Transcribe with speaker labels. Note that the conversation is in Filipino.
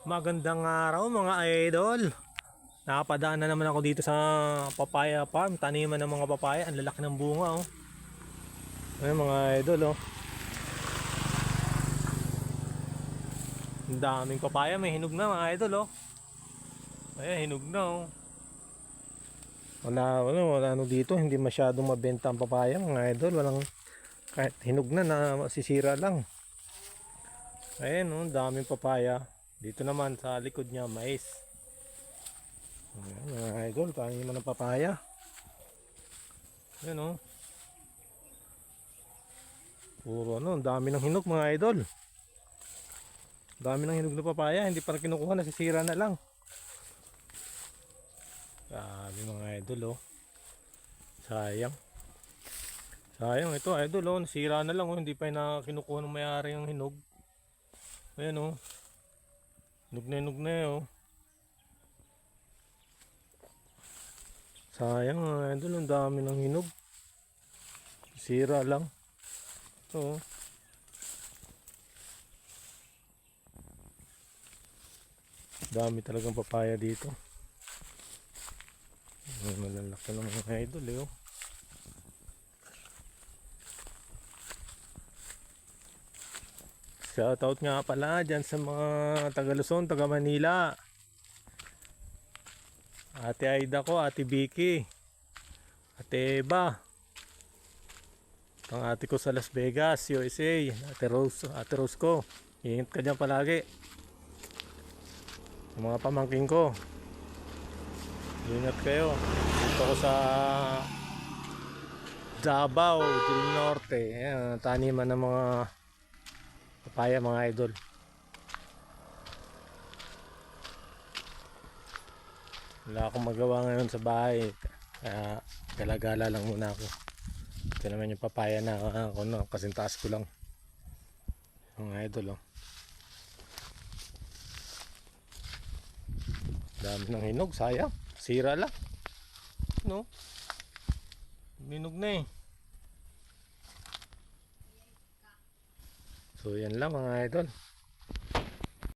Speaker 1: Magandang araw mga idol. Nakapadaan na naman ako dito sa papaya farm. Taniman ng mga papaya. Ang lalaki ng bunga oh. Ayun mga idol oh. Ang daming papaya. May hinog na mga idol oh. Ayan, hinog na oh. Wala ano dito. Hindi masyadong mabenta ang papaya mga idol. Walang, kahit hinog na masisira lang. Ayan oh, daming papaya. Dito naman sa likod niya mais. Ayan mga idol, taniman ng papaya. Ayan o. Puro ano, ang dami ng hinog mga idol. Dami ng hinog na papaya, hindi pa kinukuha, nasisira na lang. Grabe mga idol oh. Sayang. Sayang ito idol oh, nasira na lang oh, hindi pa na kinukuha ng may-ari ang hinog. Ayan oh. Hinog na oh. Sayang mga idol, ang dami ng hinog. Sira lang. Ito. Dami talagang papaya dito. May malalaki ng mga idol eh oh. Shoutout nga pala dyan sa mga taga Luzon, taga Manila. Ate Aida ko, Ate Vicky, Ate Eva, ang ate ko sa Las Vegas, USA, Ate Rose ko. Ingat ka dyan palagi. Ang mga pamangking ko, ingat kayo. Dito ko sa Davao del Norte. Ayan, taniman ng mga papaya mga idol. Wala akong magawa ngayon sa bahay, kaya galagala lang muna ako. Ito naman yung papaya na ako no, kasing taas ko lang mga idol oh. Dami ng hinog, sayang, sira lang no, hinog na eh. So yan lang mga idol.